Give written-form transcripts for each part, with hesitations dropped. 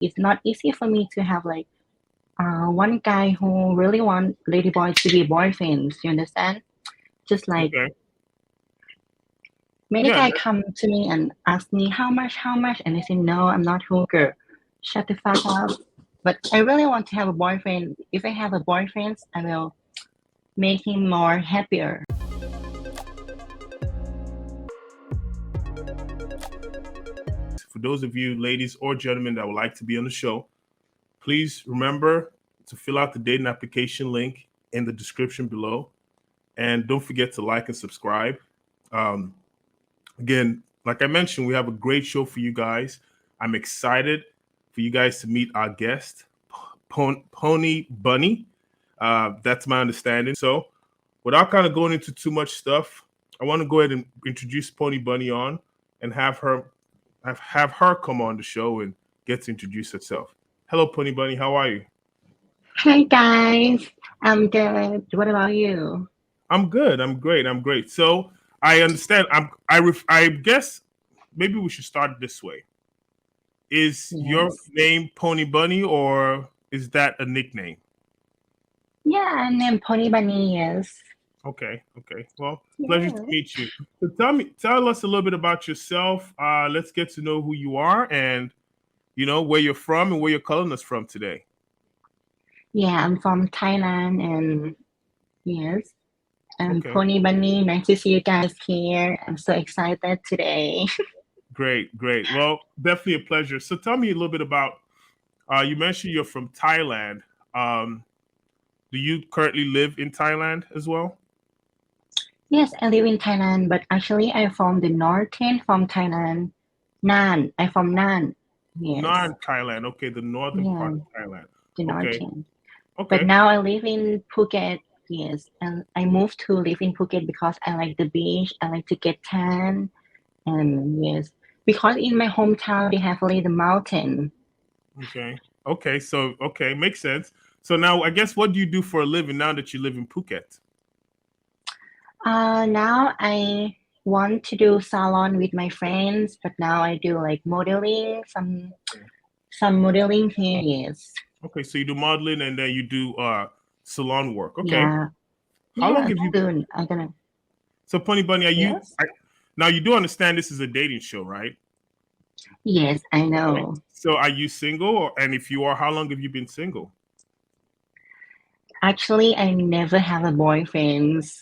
it's not easy for me to have like one guy who really want Ladyboy to be boyfriends. You understand? Just like Okay. many Yeah. guys come to me and ask me how much, and I say no, I'm not hooker. Shut the fuck up. But I really want to have a boyfriend. If I have a boyfriend, I will make him more happier. For those of you ladies or gentlemen that would like to be on the show, please remember to fill out the dating application link in the description below. And don't forget to like and subscribe. Um, Again, like I mentioned, we have a great show for you guys. I'm excited for you guys to meet our guest, Pony Bunny. That's my understanding. So, without kind of going into too much stuff, I want to go ahead and introduce Pony Bunny on and have her come on the show and get to introduce herself. Hello, Pony Bunny. How are you? Hi guys, I'm good. What about you? I'm good. I'm great. I'm great. So I understand. I guess maybe we should start this way. Is your Yes. name Pony Bunny or is that a nickname? Yeah, I'm named Pony Bunny. Yes. Okay. Okay. Well, pleasure to Yeah. meet you. So tell us a little bit about yourself. Let's get to know who you are and where you're from and where you're calling us from today. Yeah, I'm from Thailand, and yes, I'm Okay. Pony Bunny. Nice to see you guys here. I'm so excited today. Great. Great. Well, definitely a pleasure. So tell me a little bit about. You mentioned you're from Thailand. Um, do you currently live in Thailand as well? Yes, I live in Thailand, but actually I'm from the northern from Thailand. Nan. I'm from Nan. Yes. Non-Thailand. Okay, the northern part Yeah, of Thailand. the Okay. northern. But Okay. now I live in Phuket. Yes, and I moved to live in Phuket because I like the beach. I like to get tan, and yes, because in my hometown they have only the mountain. Okay. Okay. So okay, makes sense. So now I guess what do you do for a living now that you live in Phuket? Now I want to do salon with my friends, but now I do like modeling, some modeling here. Yes, Okay, so you do modeling and then you do salon work. Okay. yeah, How long yeah. have you Soon I'm gonna. So Pony Bunny, Yes, now you do understand this is a dating show, right? yes, I Okay. know. So are you single and if you are, how long have you been single? Actually, I never have a boyfriend, You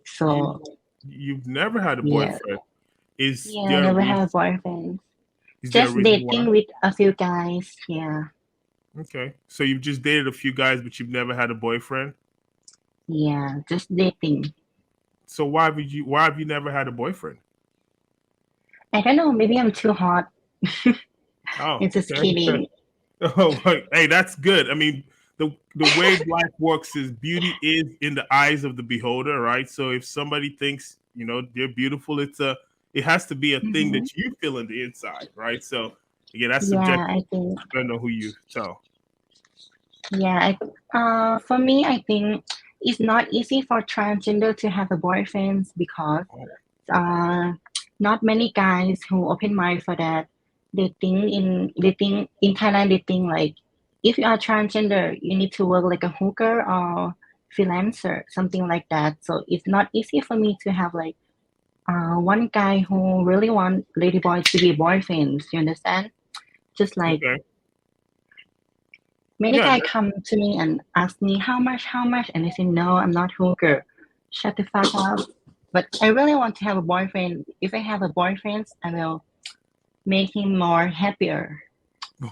so you've never had a yeah, boyfriend. Is yeah, I there a never reason have a boyfriend. is there a Just reason why? dating with a few guys. Yeah, Okay. So you've just dated a few guys but you've never had a boyfriend? yeah, just dating. So why have you never had a boyfriend? I don't know. Maybe I'm too hot. Oh, It's just okay. kidding. Oh, hey, that's good. I mean, the way life works is beauty is in the eyes of the beholder, right? So if somebody thinks, they're beautiful, it has to be a thing Hmm. that you feel in the inside, right? So again, that's Yeah, subjective I think. depending on who you tell. Yeah, for me, I think it's not easy for transgender to have a boyfriend because Oh, uh, not many guys who open mind for that. They think in Thailand they think like if you are transgender you need to work like a hooker or freelancer, something like that. So it's not easy for me to have like one guy who really want Ladyboy to be boyfriends. You understand? Just like okay. many Yeah. guys come to me and ask me how much, and I say no, I'm not hooker. Shut the fuck up. But I really want to have a boyfriend. If I have a boyfriend, I will make him more happier.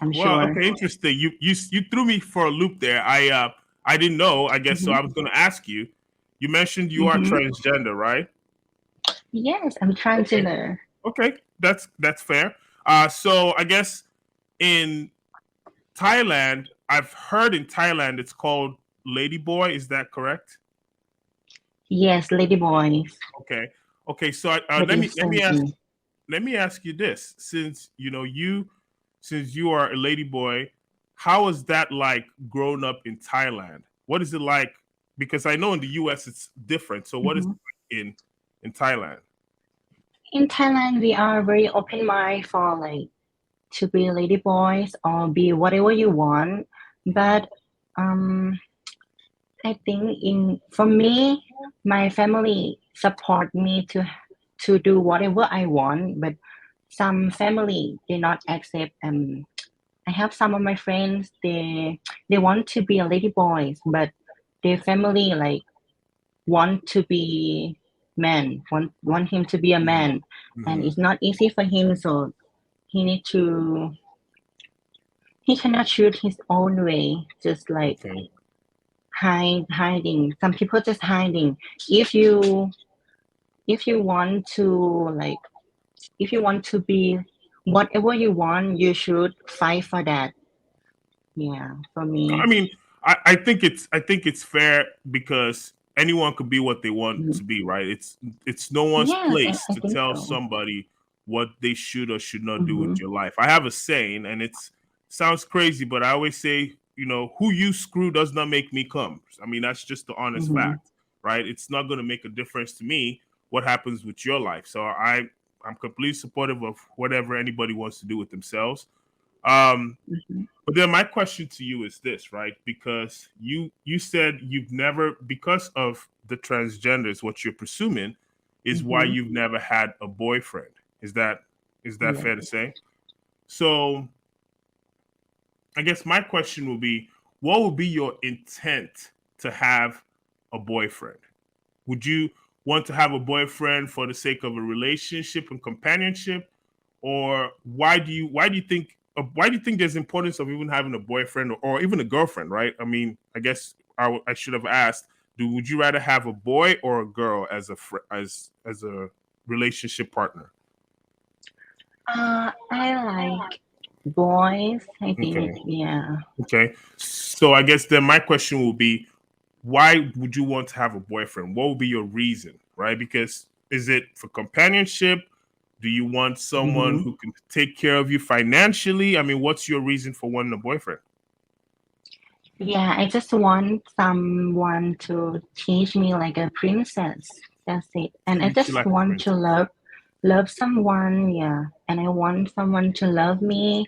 I'm Well, sure. okay, interesting. You threw me for a loop there. I didn't know. I guess so. Hmm. I was going to ask you. You mentioned you are Hmm. transgender, right? Yes, I'm Okay. transgender. Okay, that's fair. So I guess in Thailand, I've heard in Thailand it's called Ladyboy. Is that correct? Yes, lady boys, Okay. Okay. So but it's same thing. let me ask you this: since you are a ladyboy, how is that like growing up in Thailand? What is it like? Because I know in the U.S. it's different. So what is it Hmm. like in Thailand? In Thailand, we are very open mind for like to be ladyboys or be whatever you want. But um, I think for me, my family support me to do whatever I want. But some family they not accept. I have some of my friends they want to be a ladyboys, but their family like want to be man, want him to be a man, and Mhm. it's not easy for him. So he need to he cannot choose his own way, just like Okay. hiding. Some people just hiding. If you if you want to like if you want to be whatever you want, you should fight for that. Yeah, for I me. mean, I think it's fair because anyone could be what they want Mhm. to be, right? It's no one's Yes, place I to think tell so. somebody what they should or should not do with Hmm. your life. I have a saying, and it sounds crazy, but I always say, who you screw does not make me come. I mean, that's just the honest Hmm. fact, right? It's not going to make a difference to me what happens with your life. So I'm completely supportive of whatever anybody wants to do with themselves. Um, Hmm. but then my question to you is this, right? Because you said you've never, because of the transgenders, what you're presuming is why Hmm. you've never had a boyfriend. Is that Yeah. fair to say? So I guess my question will be, what would be your intent to have a boyfriend? Would you want to have a boyfriend for the sake of a relationship and companionship, or why do you think there's importance of even having a boyfriend or even a girlfriend? Right? I mean, I guess I should have asked. Would you rather have a boy or a girl as a relationship partner? I like boys. I think, Okay. yeah. Okay. So I guess then my question will be, why would you want to have a boyfriend? What would be your reason, right? Because is it for companionship? Do you want someone Hmm. who can take care of you financially? I mean, what's your reason for wanting a boyfriend? Yeah, I just want someone to teach me like a princess. That's it. And I Treat you just like a want to princess. love someone, yeah. And I want someone to love me,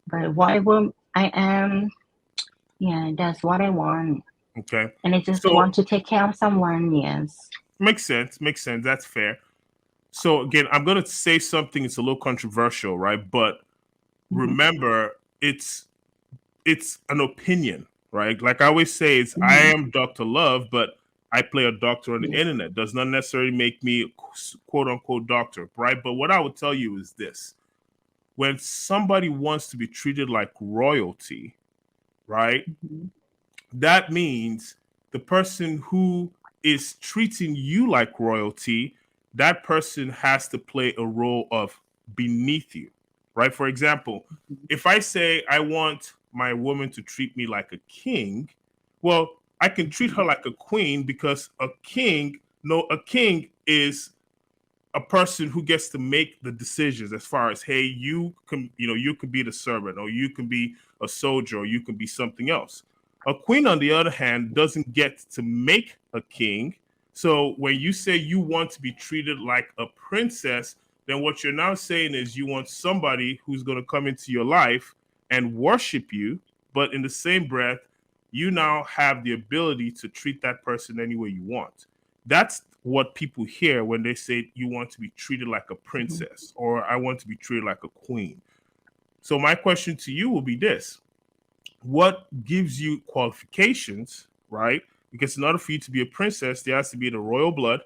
but whatever I am, yeah, that's what I want. Okay. And I just So want to take care of someone, yes. makes sense. Makes sense. That's fair. So again, I'm gonna say something. It's a little controversial, right? But Hmm. remember, it's an opinion, right? Like I always say, I Hmm. am Dr. Love, but I play a doctor on the Yes. internet. Does not necessarily make me a quote unquote doctor, right? But what I would tell you is this: when somebody wants to be treated like royalty, right? Hmm. That means the person who is treating you like royalty, that person has to play a role of beneath you, right? For example, if I say I want my woman to treat me like a king, well, I can treat her Hmm. like a queen because a king, no, a king is a person who gets to make the decisions as far as, hey, you can be the servant, or you can be a soldier, or you can be something else. A queen, on the other hand, doesn't get to make a king. So when you say you want to be treated like a princess, then what you're now saying is you want somebody who's going to come into your life and worship you, but in the same breath, you now have the ability to treat that person any way you want. That's what people hear when they say you want to be treated like a Hmm. princess, or I want to be treated like a queen. So my question to you will be this: what gives you qualifications, right? Because in order for you to be a princess, there has to be the royal blood,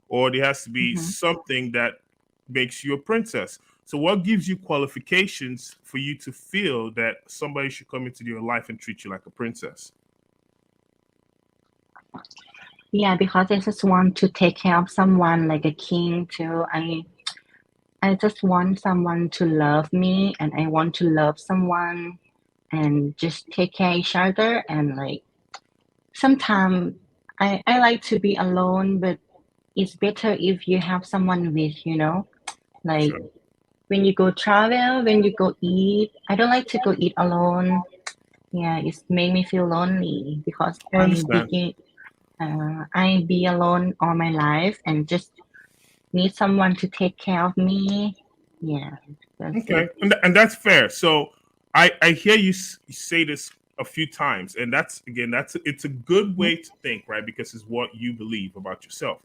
or there has to be Hmm. something that makes you a princess. So what gives you qualifications for you to feel that somebody should come into your life and treat you like a princess? Yeah, because I just want to take care of someone like a king too. I just want someone to love me, and I want to love someone and just take care of each other. And like sometimes I like to be alone, but it's better if you have someone with. Like Sure. when you go travel, when you go eat, I don't like to go eat alone. Yeah, it's make me feel lonely because I understand. I be alone all my life and just need someone to take care of me. Yeah, that's Okay, it. and that's fair. So I hear you say this a few times, and that's again it's a good Mhm. way to think, right? Because it's what you believe about yourself.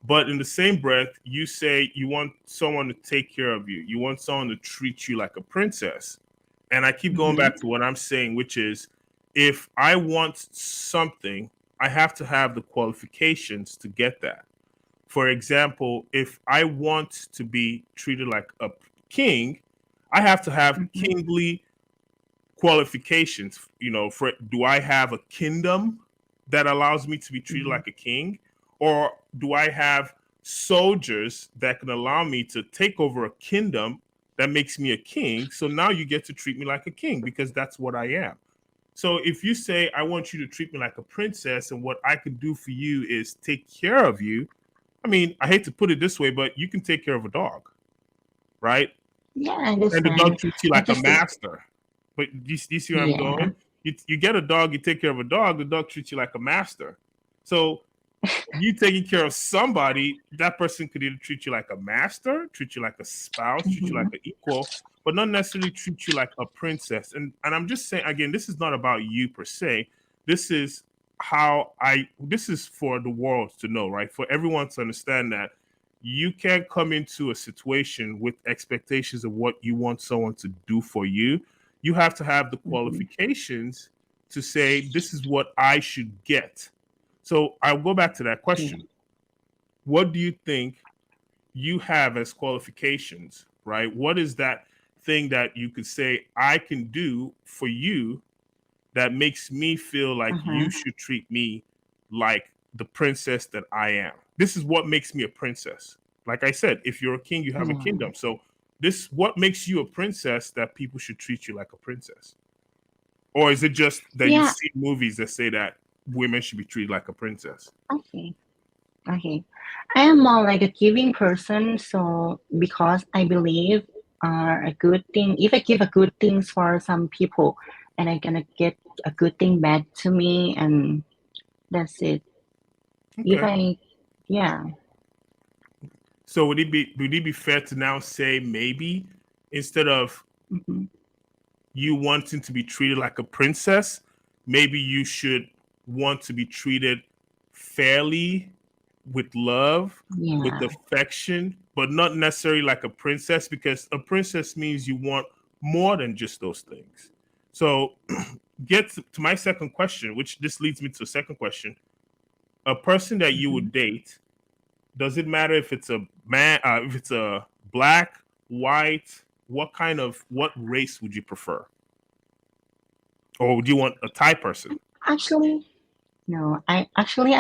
But in the same breath, you say you want someone to take care of you. You want someone to treat you like a princess. And I keep going Mhm. back to what I'm saying, which is if I want something, I have to have the qualifications to get that. For example, if I want to be treated like a king, I have to have Mhm. kingly qualifications. For do I have a kingdom that allows me to be treated Mhm. like a king, or do I have soldiers that can allow me to take over a kingdom that makes me a king? So now you get to treat me like a king because that's what I am. So if you say I want you to treat me like a princess, and what I could do for you is take care of you, I mean, I hate to put it this way, but you can take care of a dog, right? Yeah, I And the dog understand. treats you I like a just think, master. But you see where I'm yeah, going? You get a dog, you take care of a dog, the dog treats you like a master. So you taking care of somebody, that person could either treat you like a master, treat you like a spouse, treat you like Mhm. an equal, but not necessarily treat you like a princess. And I'm just saying again, this is not about you per se. This is this is for the world to know, right? For everyone to understand that you can't come into a situation with expectations of what you want someone to do for you. You have to have the Mhm. qualifications to say this is what I should get. So I'll go back to that Yeah. question. What do you think you have as qualifications, right? What is that thing that you could say I can do for you that makes me feel like Uh-huh. you should treat me like the princess that I am? This is what makes me a princess. Like I said, if you're a king, you have a Yeah. kingdom. So this what makes you a princess that people should treat you like a princess? Or is it just that you Yeah. see movies that say that women should be treated like a princess? Okay. Okay. I am more like a giving person, so because I believe a good thing, if I give a good things for some people, and I gonna get a good thing back to me, and that's it. If Okay. I, yeah. So would it be fair to now say maybe instead of Hmm. you wanting to be treated like a princess, maybe you should want to be treated fairly, with love, with Yeah. affection, but not necessarily like a princess, because a princess means you want more than just those things. So get to my second question, which this leads me to a second question. A person that you Hmm. would date, does it matter if it's a man, if it's a black, white, what race would you prefer? Or would you want a Thai person? Actually, no. I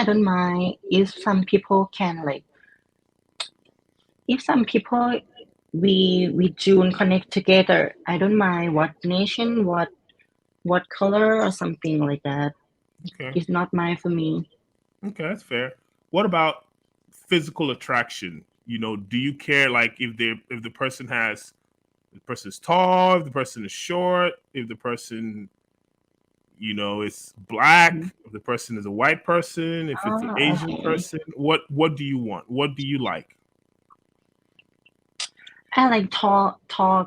don't mind if some people can like, if some people we June connect together. I don't mind what nation, what color or something like that. Okay. It's not mine for me. Okay, that's fair. What about physical attraction? Do you care like if the person is tall, if the person is short, if the person is black, Mhm. if the person is a white person, if it's an Ah, Asian okay. person? What do you want? What do you like? I like tall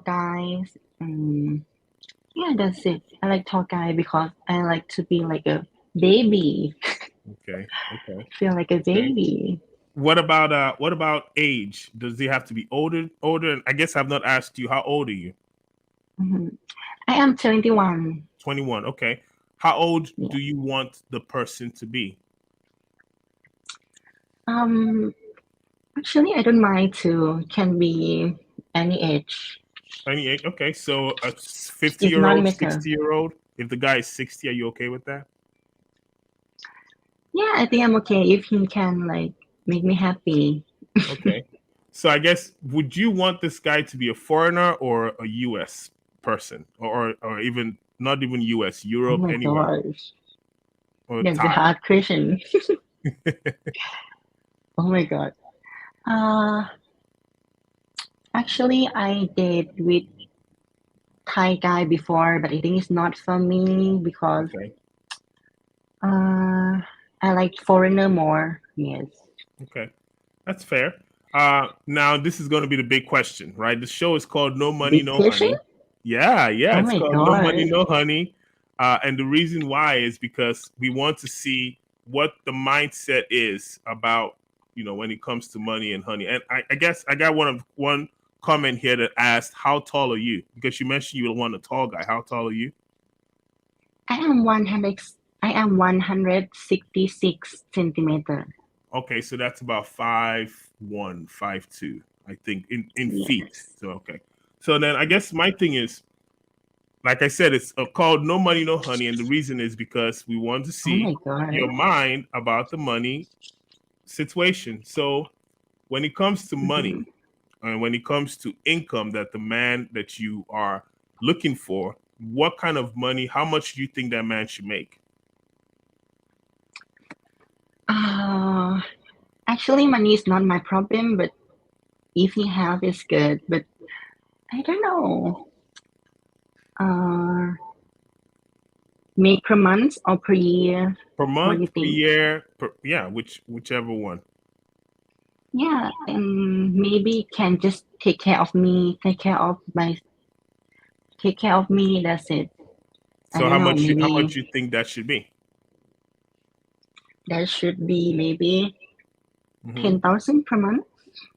guys. Yeah, that's it. I like tall guy because I like to be like a baby. Okay. Okay. Feel like a Okay. baby. What about age? Does he have to be older? I guess I've not asked you, how old are you? Hmm. I am 21. 21. Okay. How old Yeah. do you want the person to be? Um, Actually, I don't mind too. Can be any age. 28. Okay. So a It's 50-year not old, matter. 60-year-old. If the guy is 60, are you okay with that? Yeah, I think I'm okay if he can like make me happy. Okay. So I guess, would you want this guy to be a foreigner or a US person, or even not even US, Oh Europe, my anywhere, gosh, or that's a Thai? hard question. Oh my god. Uh, Actually, I date with Thai guy before, but I think it's not for me because Okay. uh, I like foreigner more. Yes. Okay. That's fair. Now this is going to be the big question, right? The show is called No Money, Big No question? Honey. Yeah, Oh it's my called No Money, god. No Honey. And the reason why is because we want to see what the mindset is about, when it comes to money and honey. And I guess I got one comment here that asked, "How tall are you?" Because you mentioned you want a tall guy. How tall are you? I am 100. I am 166 centimeter. Okay, so that's about 5'1", 5'2", I think, in feet. Yes. So okay. So then I guess my thing is, like I said, it's called No Money, No Honey. And the reason is because we want to Oh see my god. your mind about the money situation. So when it comes to Mm-hmm. money and when it comes to income that the man that you are looking for, what kind of money, how much do you think that man should make? Uh, Actually, money is not my problem, but if he have, it's good. But I don't know. Uh, Make per month or per year? Per What do you month, per think? year, yeah, whichever one. Yeah, and maybe can just take care of me, take care of me. That's it. I So don't how know. much how Maybe much you think that should be? that should be maybe Mm-hmm. 10,000 per month.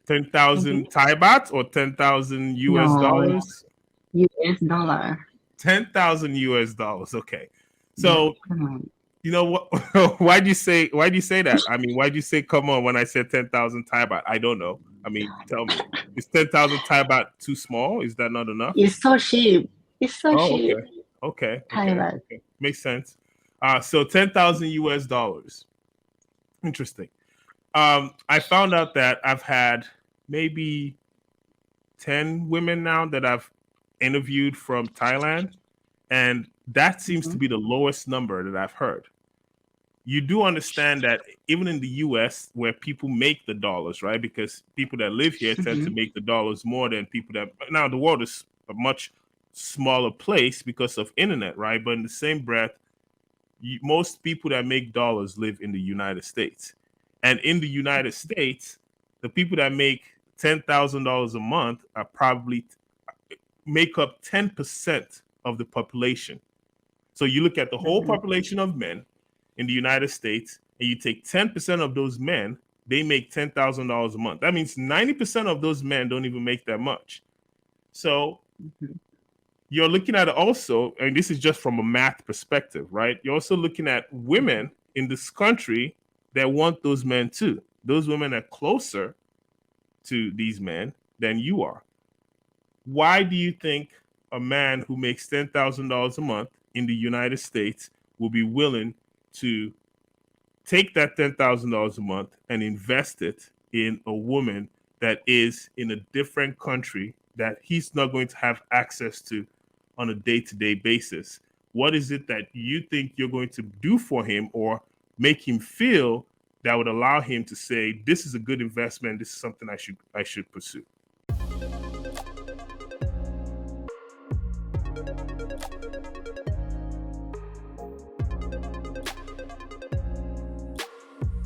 I 10,000 think. Thai baht or 10,000 US No, dollars? US dollar. 10,000 US dollars. Okay. Yeah, So, per month. you know what? why'd you say that? I mean, why'd you say come on when I said 10,000 Thai baht? I don't know. I mean, tell me. Is 10,000 Thai baht too small? Is that not enough? It's so cheap. It's so Oh, cheap. okay. Okay. Okay. Thailand. Okay. Makes sense. So 10,000 US dollars. Interesting. I found out that I've had maybe 10 women now that I've interviewed from Thailand, and that seems to Mm-hmm. be the lowest number that I've heard. You do understand that even in the US, where people make the dollars, right? Because people that live here tend to Mm-hmm. make the dollars more than people that now the world is a much smaller place because of internet, right? But in the same breath, most people that make dollars live in the United States. And in the United States, the people that make $10,000 a month are probably make up 10% of the population. So you look at the whole Mm-hmm. population of men in the United States, and you take 10% of those men, they make $10,000 a month. That means 90% of those men don't even make that much. So Mm-hmm. you're looking at it also, and this is just from a math perspective, right? You're also looking at women in this country that want those men too. Those women are closer to these men than you are. Why do you think a man who makes $10,000 a month in the United States will be willing to take that $10,000 a month and invest it in a woman that is in a different country that he's not going to have access to on a day-to-day basis? What is it that you think you're going to do for him or make him feel that would allow him to say, this is a good investment, this is something I should pursue?